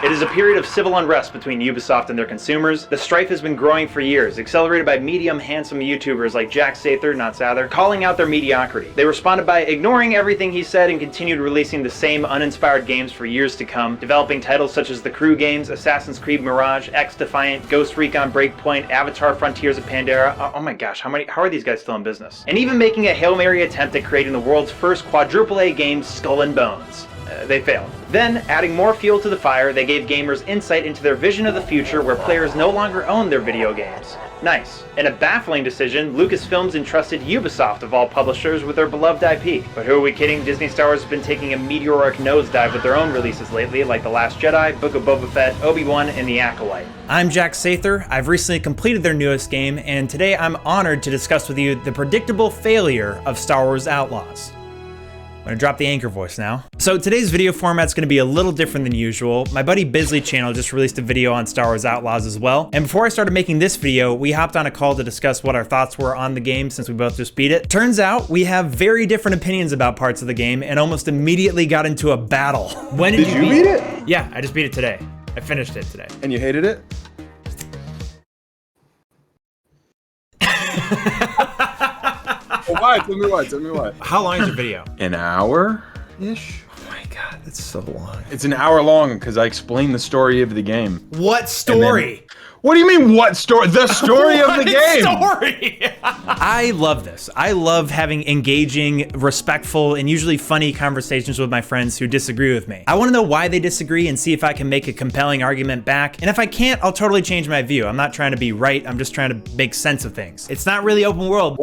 It is a period of civil unrest between Ubisoft and their consumers. The strife has been growing for years, accelerated by medium, handsome YouTubers like Jack Sather, not Sather, calling out their mediocrity. They responded by ignoring everything he said and continued releasing the same uninspired games for years to come, developing titles such as the Crew games, Assassin's Creed Mirage, X-Defiant, Ghost Recon Breakpoint, Avatar Frontiers of Pandora. Oh my gosh, how are these guys still in business? And even making a Hail Mary attempt at creating the world's first quadruple A game, Skull and Bones. They failed. Then, adding more fuel to the fire, they gave gamers insight into their vision of the future where players no longer own their video games. Nice. In a baffling decision, Lucasfilms entrusted Ubisoft of all publishers with their beloved IP. But who are we kidding? Disney Star Wars has been taking a meteoric nosedive with their own releases lately, like The Last Jedi, Book of Boba Fett, Obi-Wan, and The Acolyte. I'm Jack Sather. I've recently completed their newest game, and today I'm honored to discuss with you the predictable failure of Star Wars Outlaws. I'm gonna drop the anchor voice now. So today's video format's gonna be a little different than usual. My buddy Bizly channel just released a video on Star Wars Outlaws as well. And before I started making this video, we hopped on a call to discuss what our thoughts were on the game since we both just beat it. Turns out we have very different opinions about parts of the game and almost immediately got into a battle. When did you beat it? Yeah, I just beat it today. I finished it today. And you hated it? Well, why? Tell me why. How long is your video? An hour-ish? Oh my god, that's so long. It's an hour long because I explain the story of the game. What story? What do you mean, what story? The story of the game! Story! I love this. I love having engaging, respectful, and usually funny conversations with my friends who disagree with me. I want to know why they disagree and see if I can make a compelling argument back. And if I can't, I'll totally change my view. I'm not trying to be right. I'm just trying to make sense of things. It's not really open world.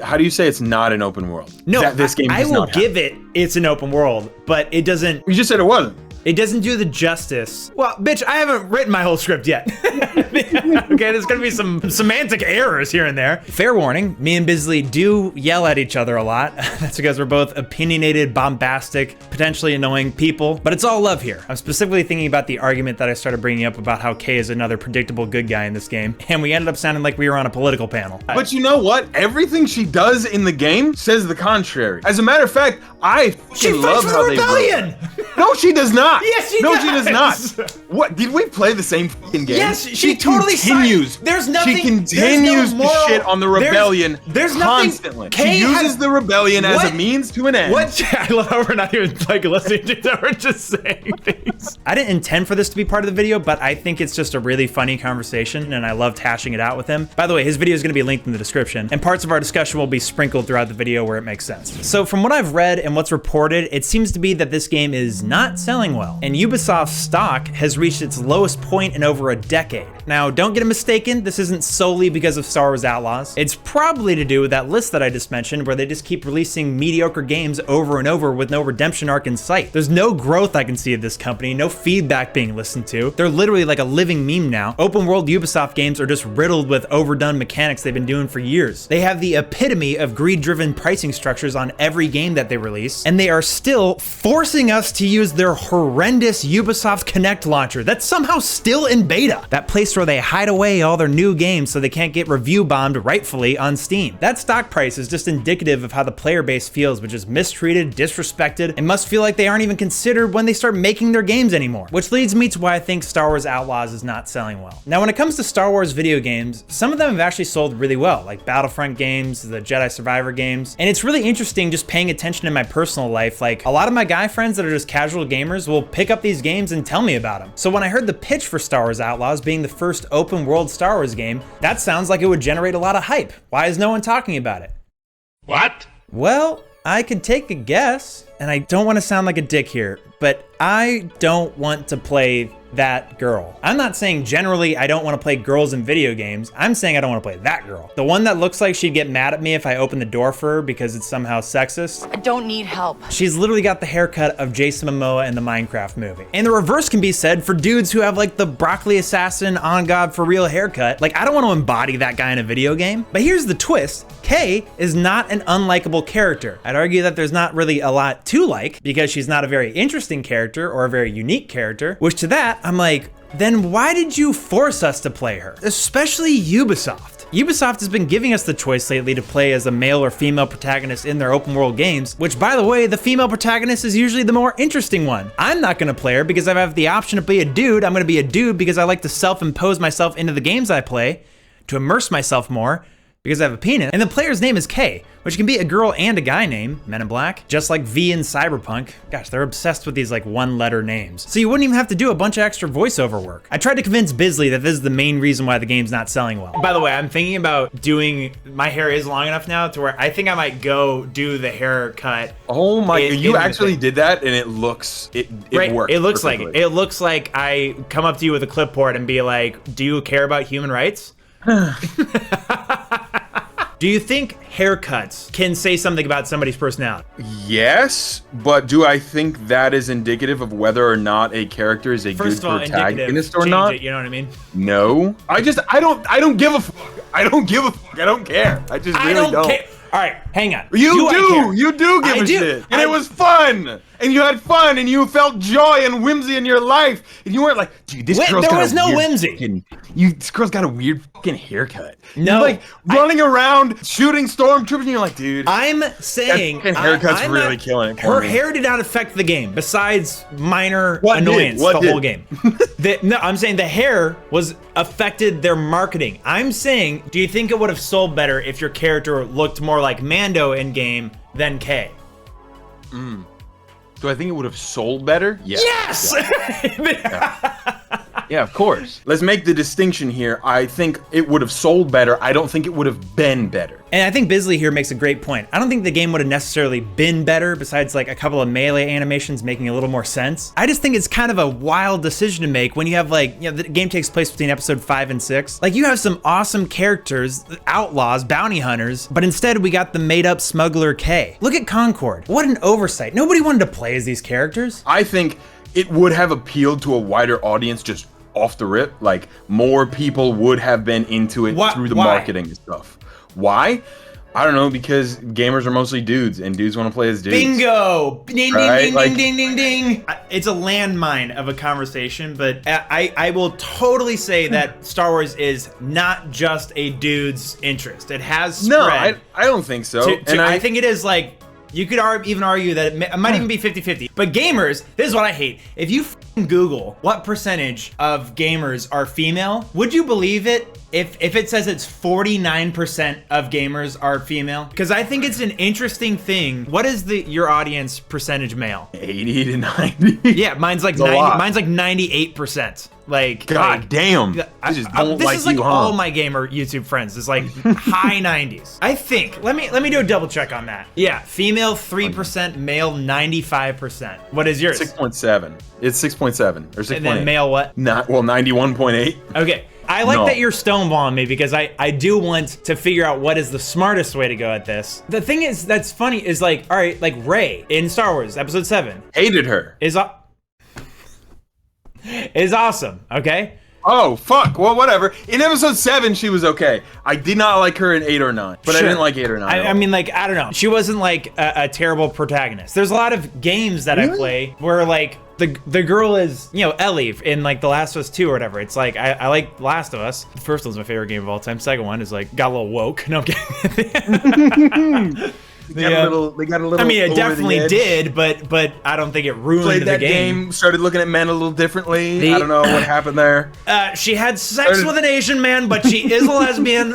How do you say it's not an open world? No, this game I will give it, it's an open world, but it doesn't. You just said it wasn't. It doesn't do the justice. Well, bitch, I haven't written my whole script yet. Okay, there's gonna be some semantic errors here and there. Fair warning, me and Bizly do yell at each other a lot. That's because we're both opinionated, bombastic, potentially annoying people, but it's all love here. I'm specifically thinking about the argument that I started bringing up about how Kay is another predictable good guy in this game, and we ended up sounding like we were on a political panel. But you know what? Everything she does in the game says the contrary. As a matter of fact, I fucking love how they rebellion. No, she does not. Yes, she does. No, she does not. What? Did we play the same fucking game? Yes, she totally continues. There's nothing. She continues to shit on the rebellion there's constantly. Nothing, she uses the rebellion as a means to an end. What? I love how we're not even like listening to that. We're just saying things. I didn't intend for this to be part of the video, but I think it's just a really funny conversation, and I loved hashing it out with him. By the way, his video is going to be linked in the description, and parts of our discussion will be sprinkled throughout the video where it makes sense. So from what I've read and what's reported, it seems to be that this game is not selling well, and Ubisoft's stock has reached its lowest point in over a decade. Now, don't get it mistaken, this isn't solely because of Star Wars Outlaws. It's probably to do with that list that I just mentioned where they just keep releasing mediocre games over and over with no redemption arc in sight. There's no growth I can see of this company, no feedback being listened to. They're literally like a living meme now. Open world Ubisoft games are just riddled with overdone mechanics they've been doing for years. They have the epitome of greed-driven pricing structures on every game that they release, and they are still forcing us to use their horrendous Ubisoft Connect launcher that's somehow still in beta. That place where they hide away all their new games so they can't get review bombed rightfully on Steam. That stock price is just indicative of how the player base feels, which is mistreated, disrespected, and must feel like they aren't even considered when they start making their games anymore. Which leads me to why I think Star Wars Outlaws is not selling well. Now, when it comes to Star Wars video games, some of them have actually sold really well, like Battlefront games, the Jedi Survivor games, and it's really interesting just paying attention in my personal life. Like, a lot of my guy friends that are just casual gamers will pick up these games and tell me about them. So when I heard the pitch for Star Wars Outlaws being the first open world Star Wars game, that sounds like it would generate a lot of hype. Why is no one talking about it? What? Well, I could take a guess, and I don't want to sound like a dick here, but I don't want to play that girl. I'm not saying generally I don't want to play girls in video games. I'm saying I don't want to play that girl. The one that looks like she'd get mad at me if I open the door for her because it's somehow sexist. I don't need help. She's literally got the haircut of Jason Momoa in the Minecraft movie. And the reverse can be said for dudes who have like the broccoli assassin on God for real haircut. Like, I don't want to embody that guy in a video game. But here's the twist. Kay is not an unlikable character. I'd argue that there's not really a lot to like because she's not a very interesting character or a very unique character, which to that, I'm like, then why did you force us to play her? Especially Ubisoft. Ubisoft has been giving us the choice lately to play as a male or female protagonist in their open world games, which by the way, the female protagonist is usually the more interesting one. I'm not gonna play her because I have the option to be a dude. I'm gonna be a dude because I like to self-impose myself into the games I play, to immerse myself more, because I have a penis. And the player's name is K, which can be a girl and a guy name, Men in Black, just like V in Cyberpunk. Gosh, they're obsessed with these like one-letter names. So you wouldn't even have to do a bunch of extra voiceover work. I tried to convince Bizly that this is the main reason why the game's not selling well. By the way, I'm thinking about doing, my hair is long enough now to where I think I might go do the haircut. Oh my, you actually did that and it looks, it worked. It looks like it. It looks like I come up to you with a clipboard and be like, do you care about human rights? Do you think haircuts can say something about somebody's personality? Yes, but do I think that is indicative of whether or not a character is a good protagonist or not? It, you know what I mean? No. I don't give a fuck. I don't give a fuck. I don't care. I just really don't. Care. All right, hang on. You do give a shit. And it was fun. And you had fun and you felt joy and whimsy in your life. And you weren't like, dude, this girl's got a weird no whimsy. This girl's got a weird fucking haircut. No. You're like running around shooting stormtroopers and you're like, dude. I'm saying that haircut's really killing it. Her hair did not affect the game besides minor annoyance the whole game. No, I'm saying the hair affected their marketing. I'm saying, do you think it would have sold better if your character looked more like Mando in game than K? Do I think it would have sold better? Yes! Yeah, of course. Let's make the distinction here. I think it would have sold better. I don't think it would have been better. And I think Bizly here makes a great point. I don't think the game would have necessarily been better besides like a couple of melee animations making a little more sense. I just think it's kind of a wild decision to make when you have like, you know, the game takes place between episode 5 and 6. Like you have some awesome characters, outlaws, bounty hunters, but instead we got the made up smuggler K. Look at Concord. What an oversight. Nobody wanted to play as these characters. I think it would have appealed to a wider audience just off the rip. Like more people would have been into it through the marketing and stuff. Why? I don't know, because gamers are mostly dudes and dudes want to play as dudes. Bingo! Ding, ding, ding, ding, ding, ding. It's a landmine of a conversation, but I will totally say that Star Wars is not just a dude's interest. It has spread. No, I don't think so. I think it is like, you could even argue that it might even be 50-50. But gamers, this is what I hate. If you Google what percentage of gamers are female, would you believe it if it says it's 49% of gamers are female? Because I think it's an interesting thing. What is your audience percentage male? 80 to 90. Yeah, mine's like 90, mine's like 98%. Like, God damn. I just don't this like is like you, huh? all my gamer YouTube friends. It's like high 90s. I think. Let me do a double check on that. Yeah, female 3%, male 95%. What is yours? 6.7. It's 6.7 or 6.8. And then male what? 91.8. Okay. I like that you're stonewalling me because I do want to figure out what is the smartest way to go at this. The thing is that's funny is like, all right, like Rey in Star Wars Episode 7. Hated her. Is awesome, okay? Oh, fuck. Well, whatever. In Episode 7, she was okay. I did not like her in 8 or 9. But sure. I didn't like 8 or 9. I mean, like, I don't know. She wasn't, like, a terrible protagonist. There's a lot of games that I play where, like, the girl is, you know, Ellie in, like, The Last of Us 2 or whatever. It's like, I like Last of Us. The first one's my favorite game of all time. Second one is, like, got a little woke. No, I'm kidding. They got a little. I mean, it definitely did, but I don't think it ruined the game. Started looking at men a little differently. I don't know what happened there. She had sex with an Asian man, but she is a lesbian.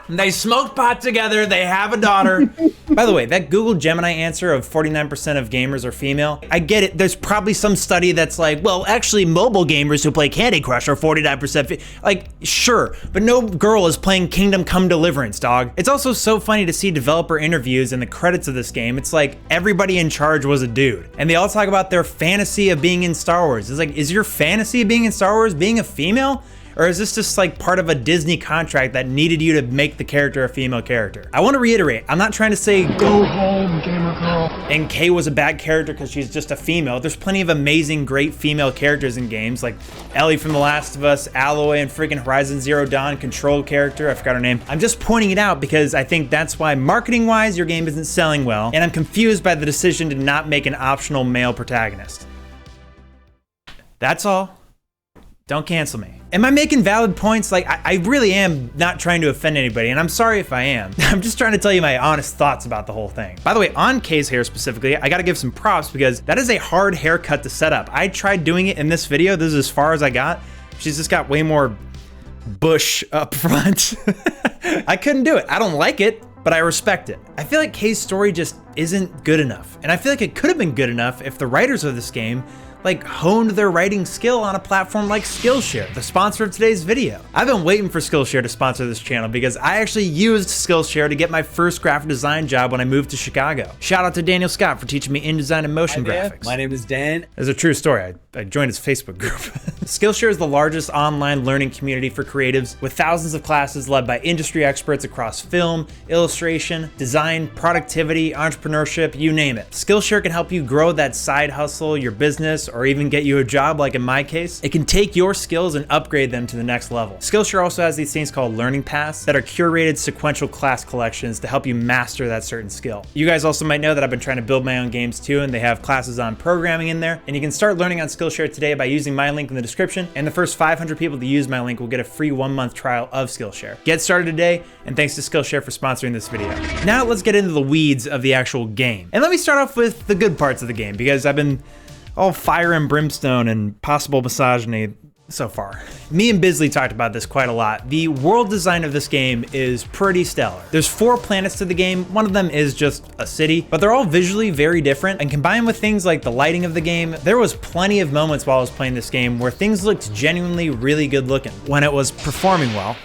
They smoked pot together. They have a daughter. By the way, that Google Gemini answer of 49% of gamers are female, I get it. There's probably some study that's like, well, actually mobile gamers who play Candy Crush are 49%. Like, sure, but no girl is playing Kingdom Come Deliverance, dog. It's also so funny to see developer interviews and the credits of this game. It's like everybody in charge was a dude. And they all talk about their fantasy of being in Star Wars. It's like, is your fantasy of being in Star Wars being a female? Or is this just like part of a Disney contract that needed you to make the character a female character? I want to reiterate, I'm not trying to say go home, gamer girl. And Kay was a bad character because she's just a female. There's plenty of amazing, great female characters in games like Ellie from The Last of Us, Alloy and freaking Horizon Zero Dawn, Control character, I forgot her name. I'm just pointing it out because I think that's why marketing-wise your game isn't selling well, and I'm confused by the decision to not make an optional male protagonist. That's all. Don't cancel me. Am I making valid points? Like, I really am not trying to offend anybody, and I'm sorry if I am. I'm just trying to tell you my honest thoughts about the whole thing. By the way, on Kay's hair specifically, I gotta give some props because that is a hard haircut to set up. I tried doing it in this video. This is as far as I got. She's just got way more bush up front. I couldn't do it. I don't like it, but I respect it. I feel like Kay's story just isn't good enough. And I feel like it could have been good enough if the writers of this game like honed their writing skill on a platform like Skillshare, the sponsor of today's video. I've been waiting for Skillshare to sponsor this channel because I actually used Skillshare to get my first graphic design job when I moved to Chicago. Shout out to Daniel Scott for teaching me InDesign and motion graphics. My name is Dan. It's a true story. I joined his Facebook group. Skillshare is the largest online learning community for creatives with thousands of classes led by industry experts across film, illustration, design, productivity, entrepreneurship, you name it. Skillshare can help you grow that side hustle, your business, or even get you a job like in my case. It can take your skills and upgrade them to the next level. Skillshare also has these things called learning paths that are curated sequential class collections to help you master that certain skill. You guys also might know that I've been trying to build my own games too, and they have classes on programming in there, and you can start learning on Skillshare today by using my link in the description, and the first 500 people to use my link will get a free 1-month trial of Skillshare. Get started today, and thanks to Skillshare for sponsoring this video. Now let's get into the weeds of the actual game. And let me start off with the good parts of the game because I've been all fire and brimstone and possible misogyny so far. Me and Bizly talked about this quite a lot. The world design of this game is pretty stellar. There's 4 planets to the game. One of them is just a city, but they're all visually very different. And combined with things like the lighting of the game, there was plenty of moments while I was playing this game where things looked genuinely really good looking when it was performing well.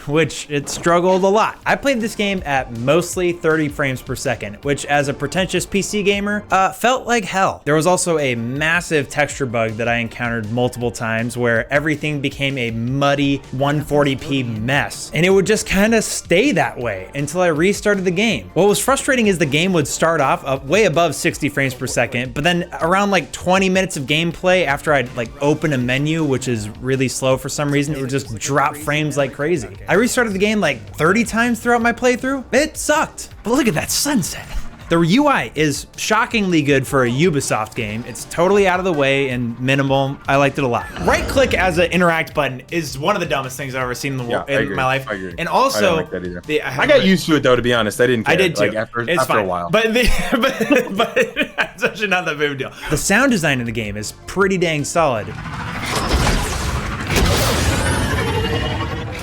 Which it struggled a lot. I played this game at mostly 30 frames per second, which as a pretentious PC gamer, felt like hell. There was also a massive texture bug that I encountered multiple times where everything became a muddy 140p mess. And it would just kind of stay that way until I restarted the game. What was frustrating is the game would start off way above 60 frames per second, but then around like 20 minutes of gameplay after I'd like open a menu, which is really slow for some reason, it would just drop frames like crazy. I restarted the game like 30 times throughout my playthrough. It sucked. But look at that sunset. The UI is shockingly good for a Ubisoft game. It's totally out of the way and minimal. I liked it a lot. Right click as an interact button is one of the dumbest things I've ever seen in the world in my life. I agree. And also, I don't like that either. I got used to it though, to be honest. I didn't care. I did too. Like after a while. But it's actually not that big of a deal. The sound design in the game is pretty dang solid.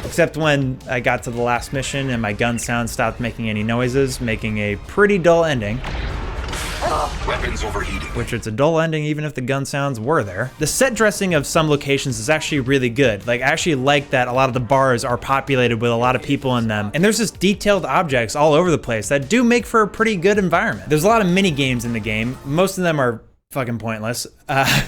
Except when I got to the last mission and my gun sound stopped making any noises, making a pretty dull ending. Weapons overheating. Which it's a dull ending even if the gun sounds were there. The set dressing of some locations is actually really good. Like I actually like that a lot of the bars are populated with a lot of people in them. And there's just detailed objects all over the place that do make for a pretty good environment. There's a lot of mini games in the game. Most of them are fucking pointless.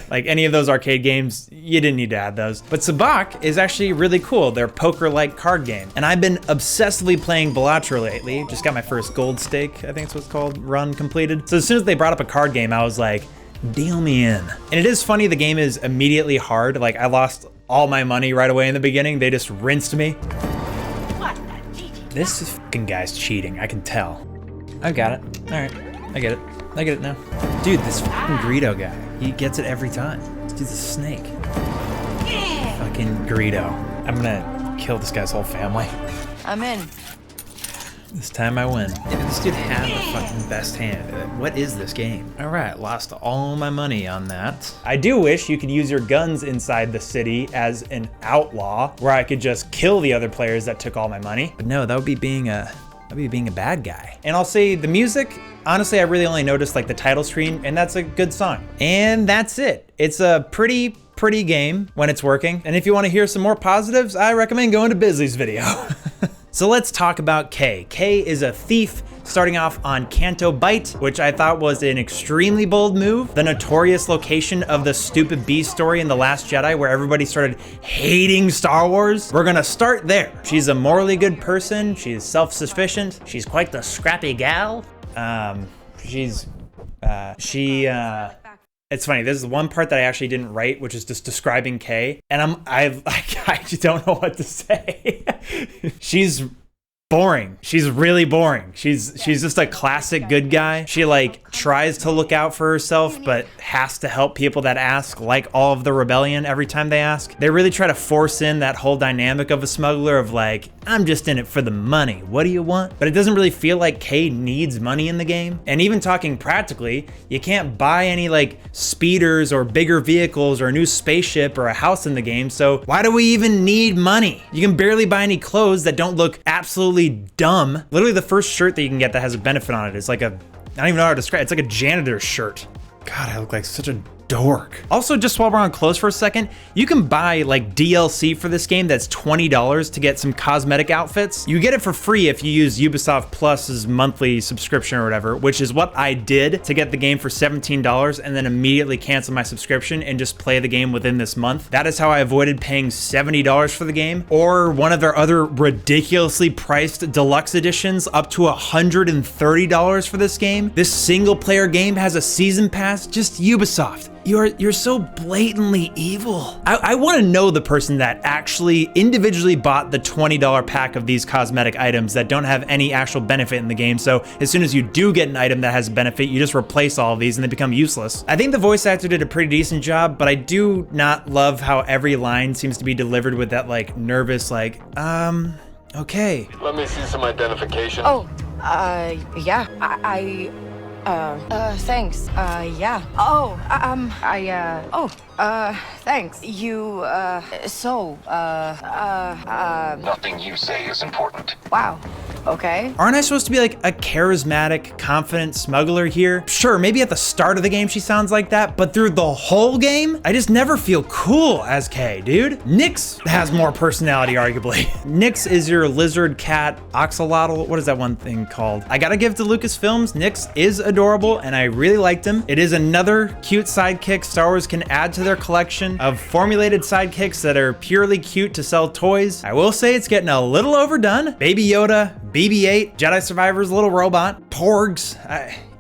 Like any of those arcade games, you didn't need to add those. But Sabacc is actually really cool. They're poker-like card game. And I've been obsessively playing Balatro lately. Just got my first gold stake, I think it's what's called, run completed. So as soon as they brought up a card game, I was like, deal me in. And it is funny, the game is immediately hard. Like I lost all my money right away in the beginning. They just rinsed me. This fucking guy's cheating, I can tell. I got it, all right, I get it. I get it now. Dude, this fucking Greedo guy, he gets it every time. This dude's a snake. Fucking Greedo. I'm gonna kill this guy's whole family. I'm in. This time I win. Yeah, this dude had the fucking best hand. What is this game? All right, lost all my money on that. I do wish you could use your guns inside the city as an outlaw, where I could just kill the other players that took all my money. But no, that would be being a bad guy. And I'll say the music, honestly, I really only noticed like the title screen, and that's a good song. And that's it. It's a pretty game when it's working. And if you want to hear some more positives, I recommend going to Bizly's video. So let's talk about Kay. Kay is a thief starting off on Canto Bight, which I thought was an extremely bold move. The notorious location of the stupid B story in The Last Jedi where everybody started hating Star Wars. We're gonna start there. She's a morally good person. She's self-sufficient. She's quite the scrappy gal. It's funny, this is the one part that I actually didn't write, which is just describing Kay. And I just don't know what to say. She's boring. She's really boring. She's just a classic good guy. She like tries to look out for herself, but has to help people that ask, like all of the rebellion every time they ask. They really try to force in that whole dynamic of a smuggler of like, I'm just in it for the money. What do you want? But it doesn't really feel like Kay needs money in the game. And even talking practically, you can't buy any like speeders or bigger vehicles or a new spaceship or a house in the game. So why do we even need money? You can barely buy any clothes that don't look absolutely dumb. Literally the first shirt that you can get that has a benefit on it is like a, I don't even know how to describe it. It's like a janitor's shirt. God, I look like such a dork. Also, just while we're on clothes for a second, you can buy like DLC for this game that's $20 to get some cosmetic outfits. You get it for free if you use Ubisoft Plus's monthly subscription or whatever, which is what I did to get the game for $17 and then immediately cancel my subscription and just play the game within this month. That is how I avoided paying $70 for the game, or one of their other ridiculously priced deluxe editions up to $130 for this game. This single player game has a season pass. Just Ubisoft. You're so blatantly evil. I want to know the person that actually individually bought the $20 pack of these cosmetic items that don't have any actual benefit in the game. So as soon as you do get an item that has a benefit, you just replace all of these and they become useless. I think the voice actor did a pretty decent job, but I do not love how every line seems to be delivered with that like nervous, like, okay. Let me see some identification. Oh, yeah. Thanks. Yeah. Oh, thanks. You, Nothing you say is important. wow. Okay. Aren't I supposed to be like a charismatic, confident smuggler here? Sure, maybe at the start of the game she sounds like that, but through the whole game, I just never feel cool as Kay, dude. Nyx has more personality, arguably. Nyx is your lizard cat axolotl. What is that one thing called? I gotta give to Lucasfilms, Nyx is adorable and I really liked him. It is another cute sidekick Star Wars can add to their collection of formulated sidekicks that are purely cute to sell toys. I will say it's getting a little overdone. Baby Yoda, BB-8, Jedi Survivor's little robot, Porgs.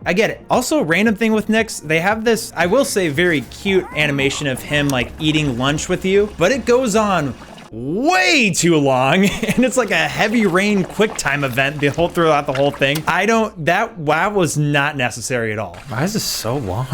I get it. Also, random thing with Nyx, they have this, I will say, very cute animation of him like eating lunch with you, but it goes on way too long and it's like a heavy rain quick time event throughout the whole thing. That was not necessary at all. Why is this so long?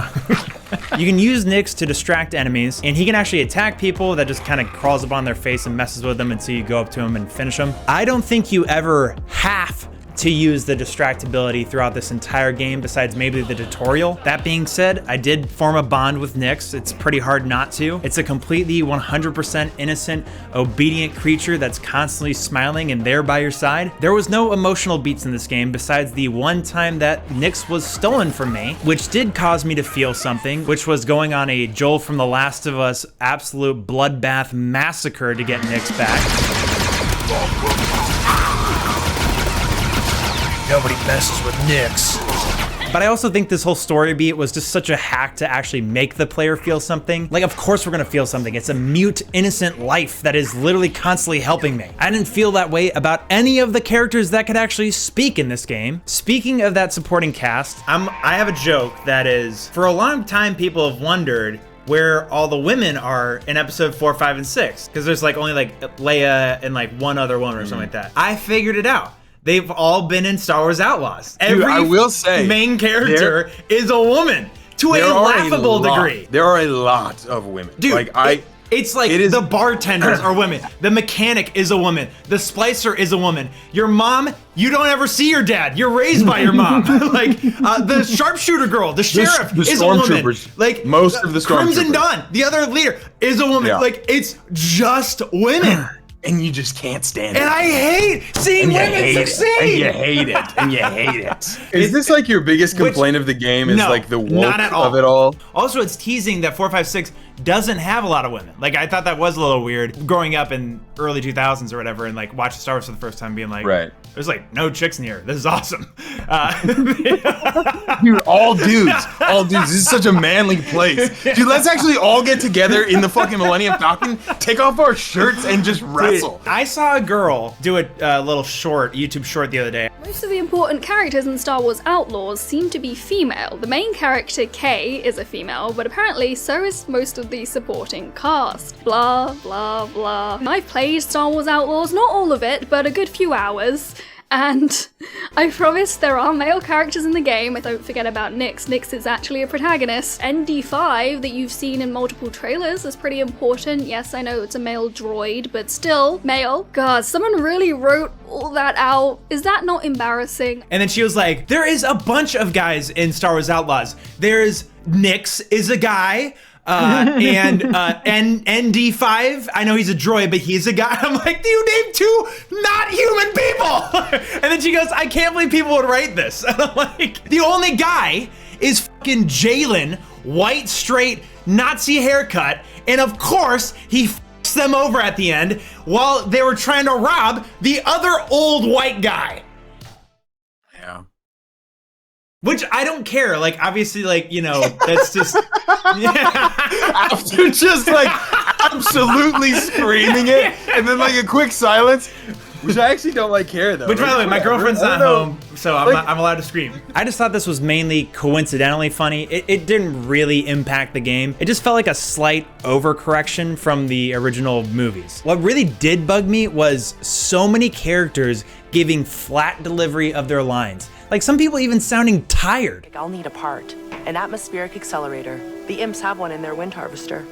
You can use Nyx to distract enemies, and he can actually attack people that just kind of crawls up on their face and messes with them until you go up to him and finish them. I don't think you ever have to use the distractibility throughout this entire game besides maybe the tutorial. That being said, I did form a bond with Nyx. It's pretty hard not to. It's a completely 100% innocent, obedient creature that's constantly smiling and there by your side. There was no emotional beats in this game besides the one time that Nyx was stolen from me, which did cause me to feel something, which was going on a Joel from The Last of Us absolute bloodbath massacre to get Nyx back. Nobody messes with Nyx. But I also think this whole story beat was just such a hack to actually make the player feel something. Like, of course we're gonna feel something. It's a mute, innocent life that is literally constantly helping me. I didn't feel that way about any of the characters that could actually speak in this game. Speaking of that supporting cast, I have a joke that is, for a long time people have wondered where all the women are in episode 4, 5, and 6. Because there's like only like Leia and like one other woman or something like that. I figured it out. They've all been in Star Wars Outlaws. Dude, I will say, main character is a woman to a laughable degree. There are a lot of women. Dude, it's like the bartenders are women. The mechanic is a woman. The splicer is a woman. Your mom, you don't ever see your dad. You're raised by your mom. Like the sharpshooter girl, the sheriff is a woman. Like most of the stormtroopers. Crimson Dawn, the other leader, is a woman. Yeah. Like it's just women. And you just can't stand it. And I hate seeing women succeed. And you hate it. And you hate it. Is this like your biggest complaint of the game? Is like the woke of it all? Also, it's teasing that 4, 5, 6 doesn't have a lot of women. Like I thought that was a little weird growing up in early 2000s or whatever, and like watching Star Wars for the first time, being like, right. There's like no chicks in here. This is awesome. Dude, all dudes. All dudes. This is such a manly place. Dude, let's actually all get together in the fucking Millennium Falcon, take off our shirts, and just wrestle. Dude, I saw a girl do a little YouTube short the other day. Most of the important characters in Star Wars Outlaws seem to be female. The main character, Kay, is a female, but apparently so is most of the supporting cast. Blah, blah, blah. I've played Star Wars Outlaws, not all of it, but a good few hours. And I promise there are male characters in the game. Don't forget about Nyx. Nyx is actually a protagonist. ND5 that you've seen in multiple trailers is pretty important. Yes, I know it's a male droid, but still male. God, someone really wrote all that out. Is that not embarrassing? And then she was like, there is a bunch of guys in Star Wars Outlaws. There's Nyx is a guy. And ND5, I know he's a droid, but he's a guy. I'm like, you named two not human people. And then she goes, I can't believe people would write this. And I'm like, the only guy is fucking Jalen, white, straight, Nazi haircut. And of course, he fucks them over at the end while they were trying to rob the other old white guy. Yeah. Which I don't care. Like, obviously, like, you know, that's just, yeah. After just like absolutely screaming it, and then like a quick silence, which I actually don't like care though. Which, by the way, my girlfriend's not home, so I'm allowed to scream. I just thought this was mainly coincidentally funny. It didn't really impact the game. It just felt like a slight overcorrection from the original movies. What really did bug me was so many characters giving flat delivery of their lines. Like some people even sounding tired. I'll need a part. An atmospheric accelerator. The imps have one in their wind harvester.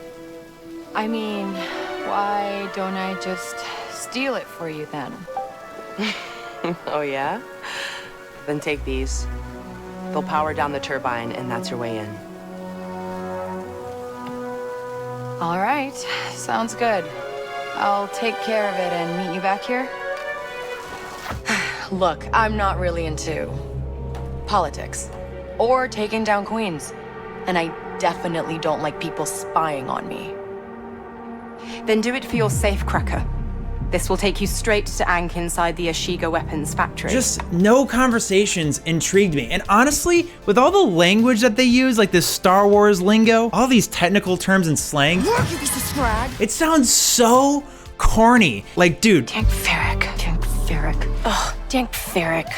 I mean, why don't I just steal it for you then? Oh yeah? Then take these. They'll power down the turbine and that's your way in. All right, sounds good. I'll take care of it and meet you back here. Look, I'm not really into politics or taking down queens. And I definitely don't like people spying on me. Then do it for your safecracker. This will take you straight to Ankh inside the Ashiga weapons factory. Just no conversations intrigued me. And honestly, with all the language that they use, like this Star Wars lingo, all these technical terms and slang, it sounds so corny. Like, dude. Dank Ferric. Ugh, Dank Ferric.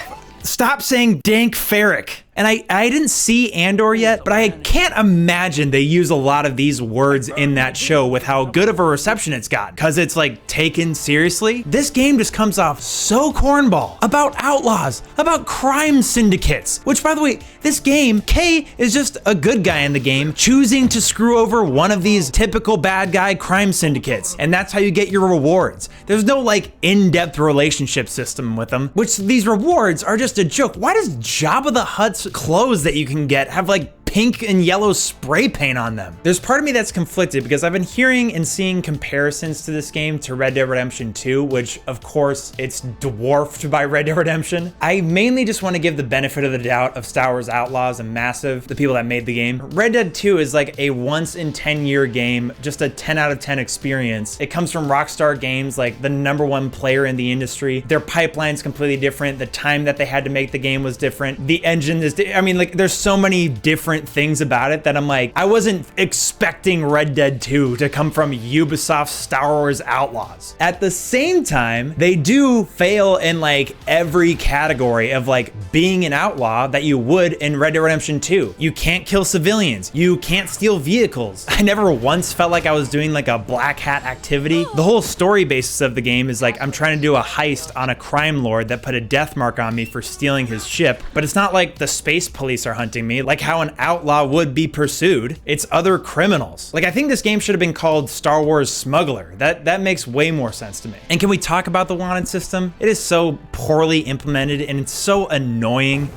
Stop saying Dank Ferric. And I didn't see Andor yet, but I can't imagine they use a lot of these words in that show with how good of a reception it's got, because it's like taken seriously. This game just comes off so cornball about outlaws, about crime syndicates, which, by the way, this game, Kay is just a good guy in the game choosing to screw over one of these typical bad guy crime syndicates, and that's how you get your rewards. There's no like in-depth relationship system with them, which these rewards are just a joke. Why does Jabba the Hutt's clothes that you can get have like pink and yellow spray paint on them? There's part of me that's conflicted because I've been hearing and seeing comparisons to this game to Red Dead Redemption 2, which of course it's dwarfed by Red Dead Redemption. I mainly just want to give the benefit of the doubt of Star Wars Outlaws and Massive, the people that made the game. Red Dead 2 is like a once in 10-year game, just a 10 out of 10 experience. It comes from Rockstar Games, like the #1 player in the industry. Their pipeline's completely different. The time that they had to make the game was different. The engine is, I mean, like there's so many different things about it that I'm like, I wasn't expecting Red Dead 2 to come from Ubisoft's Star Wars Outlaws. At the same time, they do fail in like every category of like being an outlaw that you would in Red Dead Redemption 2. You can't kill civilians. You can't steal vehicles. I never once felt like I was doing like a black hat activity. The whole story basis of the game is like I'm trying to do a heist on a crime lord that put a death mark on me for stealing his ship, but it's not like the space police are hunting me, like how an outlaw would be pursued. It's other criminals. Like I think this game should have been called Star Wars Smuggler. That makes way more sense to me. And can we talk about the wanted system? It is so poorly implemented and it's so annoying.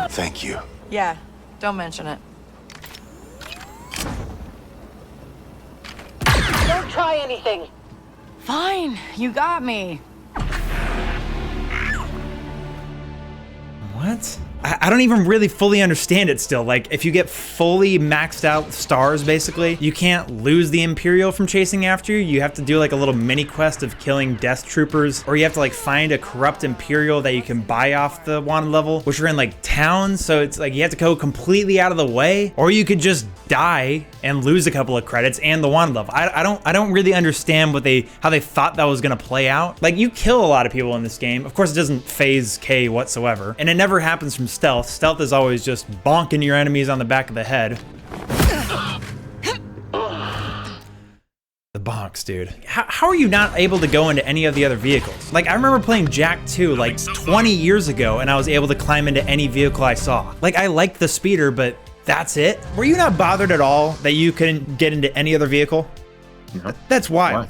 Thank you. Yeah, don't mention it. Don't try anything. Fine, you got me. What? I don't even really fully understand it still. Like, if you get fully maxed out stars, basically, you can't lose the Imperial from chasing after you. You have to do like a little mini quest of killing Death Troopers, or you have to like find a corrupt Imperial that you can buy off the wanted level, which are in like towns. So it's like you have to go completely out of the way, or you could just die and lose a couple of credits and the wanted level. I don't really understand how they thought that was gonna play out. Like, you kill a lot of people in this game. Of course, it doesn't phase K whatsoever, and it never happens from stealth. Stealth is always just bonking your enemies on the back of the head. The bonks, dude. How are you not able to go into any of the other vehicles? Like, I remember playing Jack 2 like 20 years ago, and I was able to climb into any vehicle I saw. Like, I liked the speeder, but that's it? Were you not bothered at all that you couldn't get into any other vehicle? No. That's wild.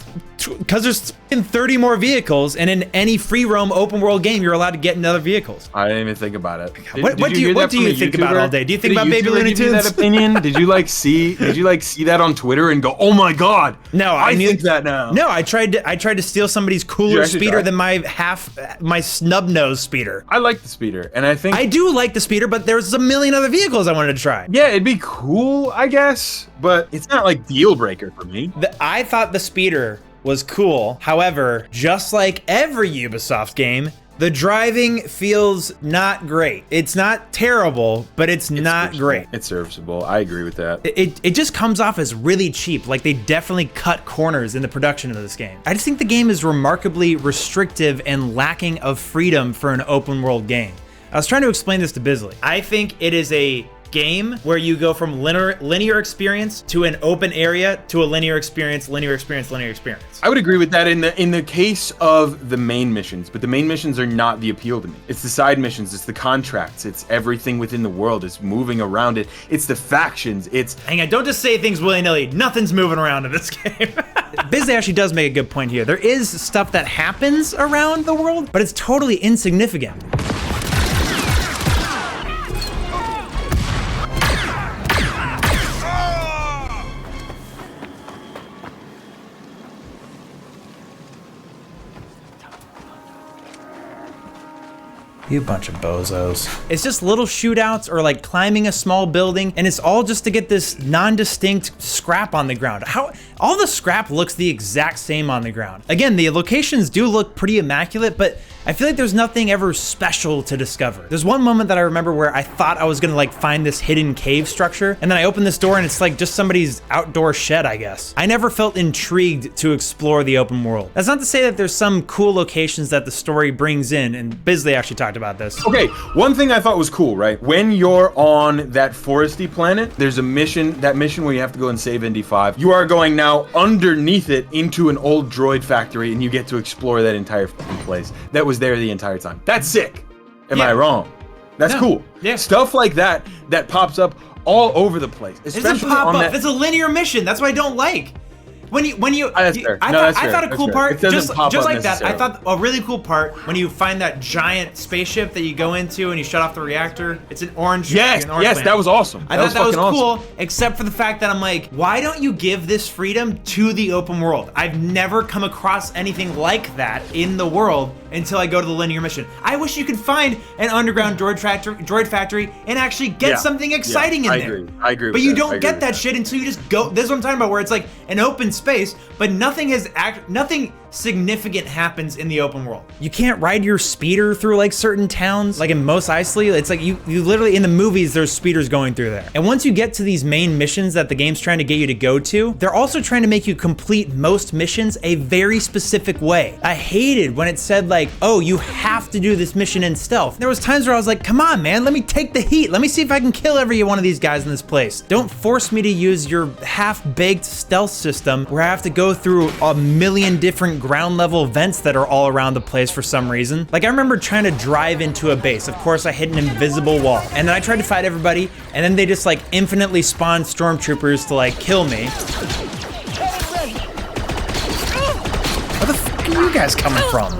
Because there's 30 more vehicles, and in any free roam open world game, you're allowed to get into other vehicles. I didn't even think about it. What do you think about all day? Do you think about Baby Looney Tunes? That opinion? Did you like see that on Twitter and go, oh my god? No, I think that now. No, I tried to steal somebody's cooler speeder than my snub nose speeder. I like the speeder, and I think I do like the speeder, but there's a million other vehicles I wanted to try. Yeah, it'd be cool, I guess, but it's not like deal breaker for me. I thought the speeder was cool. However, just like every Ubisoft game, the driving feels not great. It's not terrible, but it's not great. It's serviceable. I agree with that. It just comes off as really cheap. Like, they definitely cut corners in the production of this game. I just think the game is remarkably restrictive and lacking of freedom for an open world game. I was trying to explain this to Bizly. I think it is a game where you go from linear experience to an open area to a linear experience. I would agree with that in the case of the main missions, but the main missions are not the appeal to me. It's the side missions, it's the contracts, it's everything within the world, it's moving around it, it's the factions, it's... Hang on, don't just say things willy-nilly. Nothing's moving around in this game. Bizly actually does make a good point here. There is stuff that happens around the world, but it's totally insignificant. You bunch of bozos. It's just little shootouts or like climbing a small building, and it's all just to get this non-distinct scrap on the ground. How all the scrap looks the exact same on the ground. Again, the locations do look pretty immaculate, but I feel like there's nothing ever special to discover. There's one moment that I remember where I thought I was gonna like find this hidden cave structure, and then I opened this door and it's like just somebody's outdoor shed, I guess. I never felt intrigued to explore the open world. That's not to say that there's some cool locations that the story brings in, and Bizly actually talked about this. Okay, one thing I thought was cool, right? When you're on that foresty planet, there's a mission, that mission where you have to go and save ND5. You are going now underneath it into an old droid factory, and you get to explore that entire fucking place. That was there the entire time. That's sick. Am I wrong? That's cool. Yeah. Stuff like that that pops up all over the place. Especially it's a pop on up. that. It's a linear mission. That's what I don't like. When you That's fair. I thought a cool part, just like that. I thought a really cool part when you find that giant spaceship that you go into and you shut off the reactor. It's an orange. Yes, planet. that was awesome. I thought that was cool, awesome. except for the fact that I'm like, why don't you give this freedom to the open world? I've never come across anything like that in the world until I go to the linear mission. I wish you could find an underground droid factory and actually get something exciting in there. I agree. But you don't get that shit until you just go. This is what I'm talking about, where it's like an open space, but nothing significant happens in the open world. You can't ride your speeder through like certain towns, like in Mos Eisley. It's like you literally, in the movies, there's speeders going through there. And once you get to these main missions that the game's trying to get you to go to, they're also trying to make you complete most missions a very specific way. I hated when it said like, oh, you have to do this mission in stealth. There was times where I was like, come on, man, let me take the heat. Let me see if I can kill every one of these guys in this place. Don't force me to use your half-baked stealth system where I have to go through a million different ground level vents that are all around the place for some reason. Like, I remember trying to drive into a base. Of course, I hit an invisible wall, and then I tried to fight everybody, and then they just like infinitely spawned stormtroopers to like kill me. Where the fuck are you guys coming from?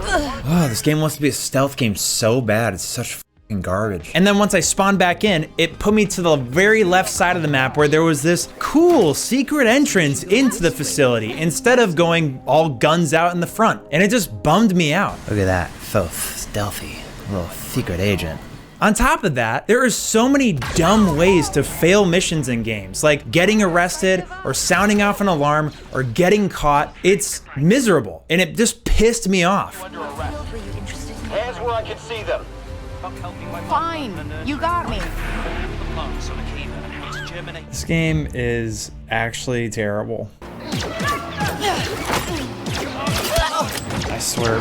Oh, this game wants to be a stealth game so bad. It's such fucking garbage. And then once I spawned back in, it put me to the very left side of the map where there was this cool secret entrance into the facility instead of going all guns out in the front. And it just bummed me out. Look at that, so stealthy, little secret agent. On top of that, there are so many dumb ways to fail missions in games, like getting arrested or sounding off an alarm or getting caught. It's miserable, and it just pissed me off. Hands where I can see them. Fine, you got me. This game is actually terrible. I swear.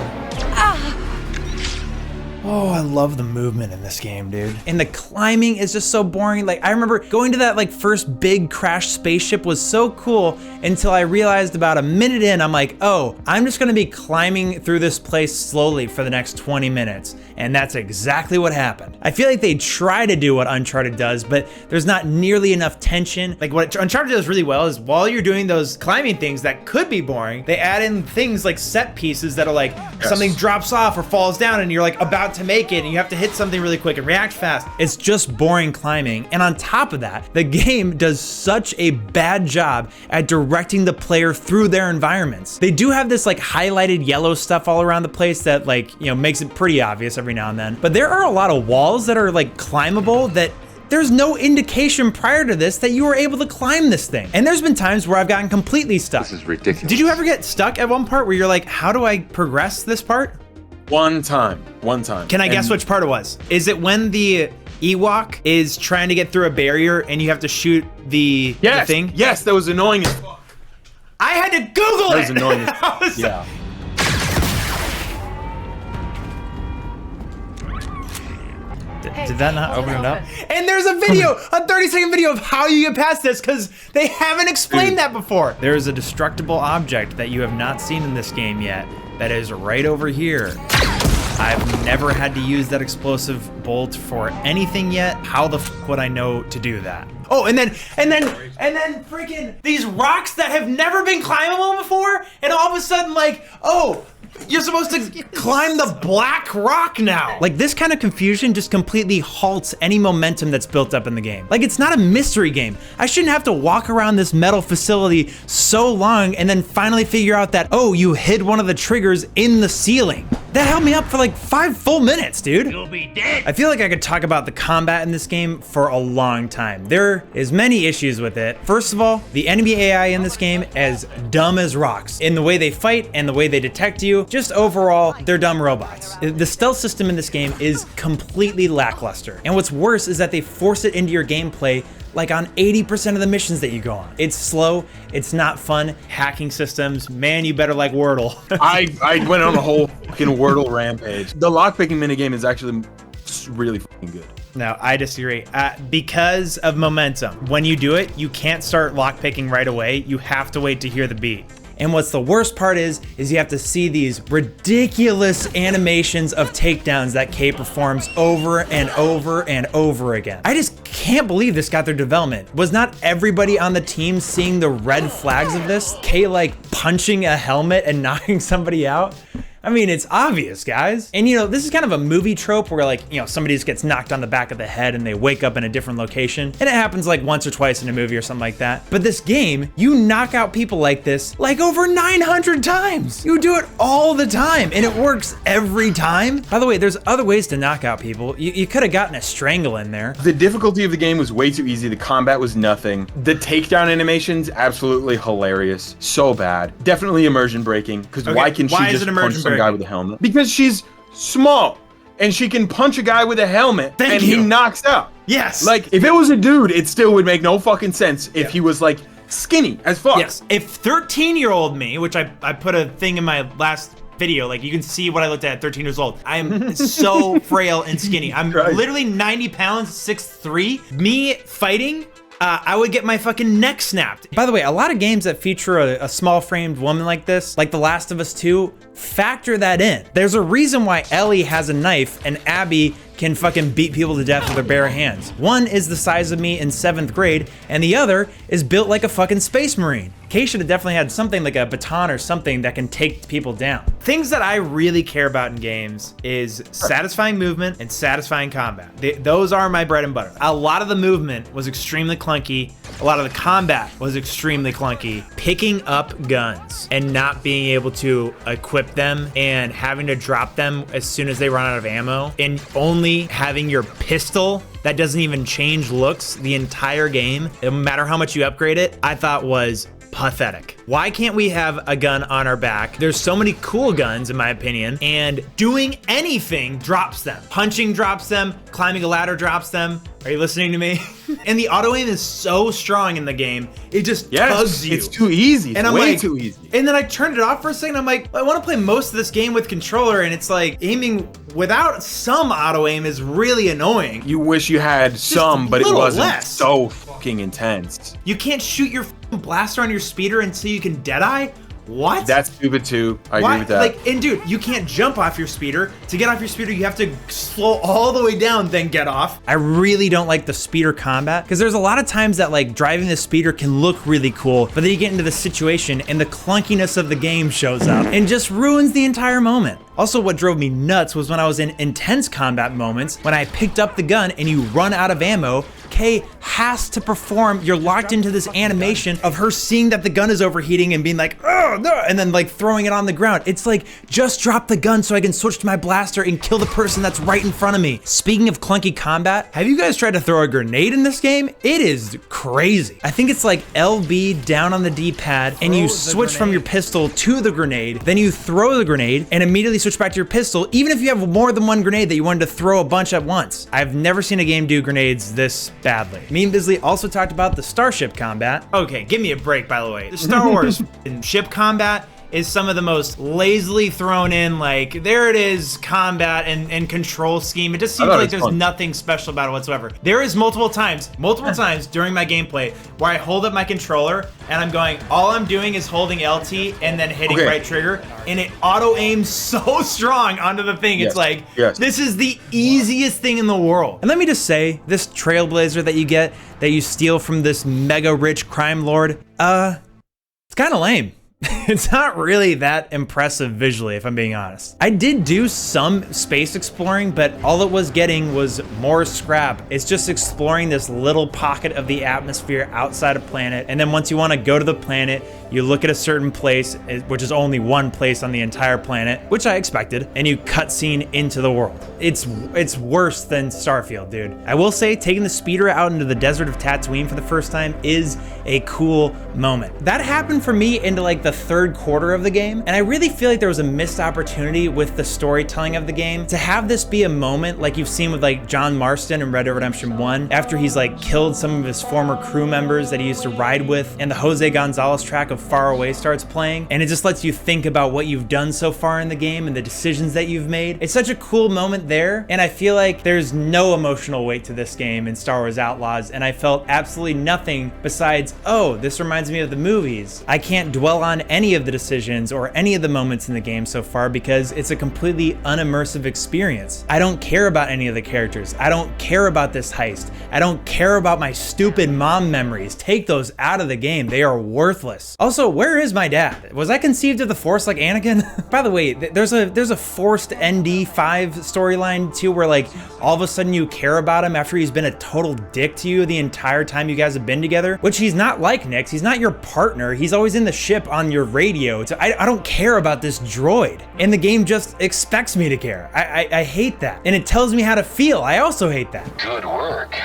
Oh, I love the movement in this game, dude. And the climbing is just so boring. Like, I remember going to that like first big crash spaceship was so cool until I realized about a minute in, I'm like, oh, I'm just gonna be climbing through this place slowly for the next 20 minutes. And that's exactly what happened. I feel like they try to do what Uncharted does, but there's not nearly enough tension. Like what Uncharted does really well is while you're doing those climbing things that could be boring, they add in things like set pieces that are like something drops off or falls down and you're like about to make it and you have to hit something really quick and react fast. It's just boring climbing. And on top of that, the game does such a bad job at directing the player through their environments. They do have this like highlighted yellow stuff all around the place that like, you know, makes it pretty obvious every now and then. But there are a lot of walls that are like climbable that there's no indication prior to this that you were able to climb this thing. And there's been times where I've gotten completely stuck. This is ridiculous. Did you ever get stuck at one part where you're like, how do I progress this part? One time. Can I guess which part it was? Is it when the Ewok is trying to get through a barrier and you have to shoot the thing? Yes, that was annoying as fuck. I had to Google it. That was annoying as fuck. Yeah. Did that not open it up? And there's a video, a 30-second video of how you get past this because they haven't explained that before. There is a destructible object that you have not seen in this game yet that is right over here. I've never had to use that explosive bolt for anything yet. How the f would I know to do that? Oh, and then freaking these rocks that have never been climbable before, and all of a sudden like, oh, you're supposed to climb the black rock now. Like this kind of confusion just completely halts any momentum that's built up in the game. Like it's not a mystery game. I shouldn't have to walk around this metal facility so long and then finally figure out that, oh, you hid one of the triggers in the ceiling. That held me up for like 5 full minutes, dude. You'll be dead. I feel like I could talk about the combat in this game for a long time. There is many issues with it. First of all, the enemy AI in this game is dumb as rocks in the way they fight and the way they detect you. Just overall, they're dumb robots. The stealth system in this game is completely lackluster. And what's worse is that they force it into your gameplay like on 80% of the missions that you go on. It's slow, it's not fun. Hacking systems, man, you better like Wordle. I went on a whole fucking Wordle rampage. The lockpicking minigame is actually really fucking good. No, I disagree. Because of momentum. When you do it, you can't start lockpicking right away. You have to wait to hear the beat. And what's the worst part is you have to see these ridiculous animations of takedowns that Kay performs over and over and over again. I just can't believe this got their development. Was not everybody on the team seeing the red flags of this? Kay like punching a helmet and knocking somebody out? I mean, it's obvious, guys. And you know, this is kind of a movie trope where like, you know, somebody just gets knocked on the back of the head and they wake up in a different location. And it happens like once or twice in a movie or something like that. But this game, you knock out people like this like over 900 times. You do it all the time and it works every time. By the way, there's other ways to knock out people. You could have gotten a strangle in there. The difficulty of the game was way too easy. The combat was nothing. The takedown animations, absolutely hilarious. So bad. Definitely immersion breaking. Because why can she just punch some guy with a helmet? Because she's small and she can punch a guy with a helmet and he knocks out. Yes. Like if it was a dude, it still would make no fucking sense if he was like skinny as fuck. Yes. If 13-year-old me, which I put a thing in my last video, like you can see what I looked at 13 years old. I am so frail and skinny. I'm literally 90 pounds, 6'3". Me fighting, I would get my fucking neck snapped. By the way, a lot of games that feature a small framed woman like this, like The Last of Us 2, factor that in. There's a reason why Ellie has a knife and Abby can fucking beat people to death with their bare hands. One is the size of me in 7th grade, and the other is built like a fucking space marine. Kay should have definitely had something like a baton or something that can take people down. Things that I really care about in games is satisfying movement and satisfying combat. Those are my bread and butter. A lot of the movement was extremely clunky. A lot of the combat was extremely clunky. Picking up guns and not being able to equip them and having to drop them as soon as they run out of ammo and only having your pistol that doesn't even change looks the entire game, no matter how much you upgrade it, I thought was pathetic. Why can't we have a gun on our back? There's so many cool guns in my opinion, and doing anything drops them. Punching drops them, climbing a ladder drops them, Are you listening to me? And the auto aim is so strong in the game, it just tugs you. It's too easy. And I'm way like, too easy. And then I turned it off for a second. I'm like, I want to play most of this game with controller, and it's like aiming without some auto aim is really annoying. You wish you had some, but it wasn't less. so fucking intense. You can't shoot your blaster on your speeder until you can Deadeye? What? That's stupid too. I agree with that. Like, and dude, you can't jump off your speeder. To get off your speeder, you have to slow all the way down, then get off. I really don't like the speeder combat, because there's a lot of times that like driving the speeder can look really cool, but then you get into the situation and the clunkiness of the game shows up and just ruins the entire moment. Also, what drove me nuts was when I was in intense combat moments, when I picked up the gun and you run out of ammo, Kay has to perform, you're locked into this animation of her seeing that the gun is overheating and being like, oh no, and then like throwing it on the ground. It's like, just drop the gun so I can switch to my blaster and kill the person that's right in front of me. Speaking of clunky combat, have you guys tried to throw a grenade in this game? It is crazy. I think it's like LB down on the D-pad and you switch from your pistol to the grenade, then you throw the grenade and immediately switch back to your pistol, even if you have more than one grenade that you wanted to throw a bunch at once. I've never seen a game do grenades this badly. Me and Bizly also talked about the starship combat. Okay, give me a break, by the way. The Star Wars ship combat is some of the most lazily thrown in, like, there it is, combat and control scheme. It just seems like there's nothing special about it whatsoever. There is multiple times during my gameplay where I hold up my controller and I'm going, all I'm doing is holding LT and then hitting right trigger, and it auto aims so strong onto the thing. It's like, this is the easiest thing in the world. And let me just say, this trailblazer that you get, that you steal from this mega rich crime lord, it's kind of lame. It's not really that impressive visually, if I'm being honest. I did do some space exploring, but all it was getting was more scrap. It's just exploring this little pocket of the atmosphere outside a planet, and then once you want to go to the planet, you look at a certain place, which is only one place on the entire planet, which I expected, and you cutscene into the world. It's worse than Starfield, dude. I will say, taking the speeder out into the desert of Tatooine for the first time is a cool moment. That happened for me into like the third quarter of the game, and I really feel like there was a missed opportunity with the storytelling of the game to have this be a moment like you've seen with like John Marston in Red Dead Redemption 1, after he's like killed some of his former crew members that he used to ride with, and the Jose Gonzalez track of Far Away starts playing, and it just lets you think about what you've done so far in the game and the decisions that you've made. It's such a cool moment there, and I feel like there's no emotional weight to this game in Star Wars Outlaws, and I felt absolutely nothing besides, oh, this reminds me of the movies. I can't dwell on any of the decisions or any of the moments in the game so far because it's a completely unimmersive experience. I don't care about any of the characters. I don't care about this heist. I don't care about my stupid mom memories. Take those out of the game. They are worthless. Also, where is my dad? Was I conceived of the Force like Anakin? By the way, there's a forced ND5 storyline too, where like all of a sudden you care about him after he's been a total dick to you the entire time you guys have been together, which he's not like Nix. He's not your partner. He's always in the ship on your radio. So I don't care about this droid, and the game just expects me to care. I hate that, and it tells me how to feel. I also hate that. Good work.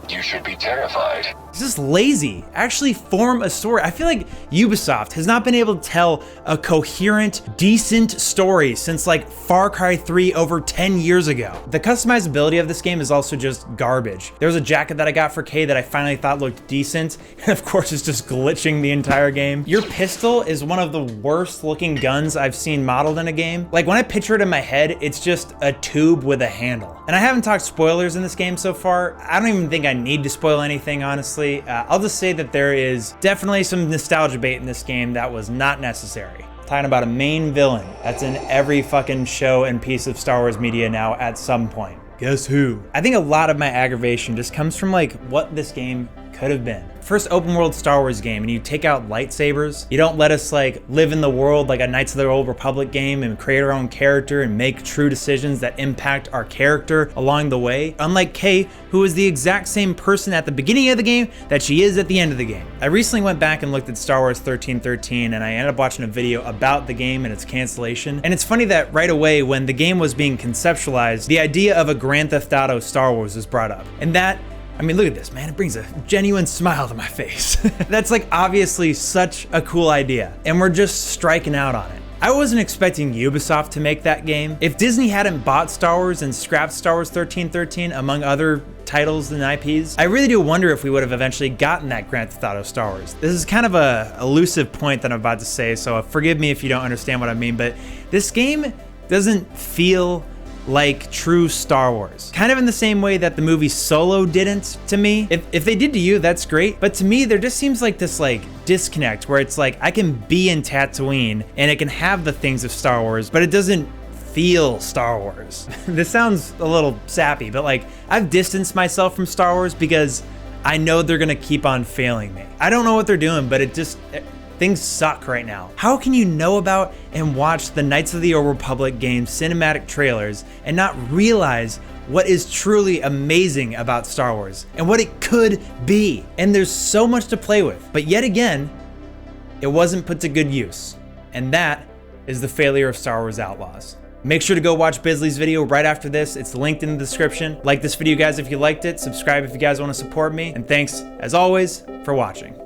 You should be terrified. It's just lazy. Actually form a story. I feel like Ubisoft has not been able to tell a coherent, decent story since like Far Cry 3 over 10 years ago. The customizability of this game is also just garbage. There was a jacket that I got for Kay that I finally thought looked decent, and of course it's just glitching the entire game. Your pistol is one of the worst looking guns I've seen modeled in a game. Like when I picture it in my head, it's just a tube with a handle. And I haven't talked spoilers in this game so far. I don't even think I need to spoil anything, honestly. I'll just say that there is definitely some nostalgia bait in this game that was not necessary. Talking about a main villain that's in every fucking show and piece of Star Wars media now at some point. Guess who? I think a lot of my aggravation just comes from like what this game could have been. First open world Star Wars game, and you take out lightsabers. You don't let us like live in the world like a Knights of the Old Republic game and create our own character and make true decisions that impact our character along the way. Unlike Kay, who is the exact same person at the beginning of the game that she is at the end of the game. I recently went back and looked at Star Wars 1313, and I ended up watching a video about the game and its cancellation. And it's funny that right away when the game was being conceptualized, the idea of a Grand Theft Auto Star Wars was brought up. And that, I mean, look at this, man. It brings a genuine smile to my face. That's like obviously such a cool idea, and we're just striking out on it. I wasn't expecting Ubisoft to make that game. If Disney hadn't bought Star Wars and scrapped Star Wars 1313, among other titles and IPs, I really do wonder if we would have eventually gotten that Grand Theft Auto Star Wars. This is kind of a elusive point that I'm about to say, so forgive me if you don't understand what I mean, but this game doesn't feel like true Star Wars. Kind of in the same way that the movie Solo didn't to me. If they did to you, that's great. But to me, there just seems like this disconnect where it's like I can be in Tatooine and it can have the things of Star Wars, but it doesn't feel Star Wars. This sounds a little sappy, but I've distanced myself from Star Wars because I know they're gonna keep on failing me. I don't know what they're doing, but things suck right now. How can you know about and watch the Knights of the Old Republic game cinematic trailers and not realize what is truly amazing about Star Wars and what it could be? And there's so much to play with, but yet again, it wasn't put to good use. And that is the failure of Star Wars Outlaws. Make sure to go watch Bizly's video right after this. It's linked in the description. Like this video, guys, if you liked it. Subscribe if you guys want to support me. And thanks, as always, for watching.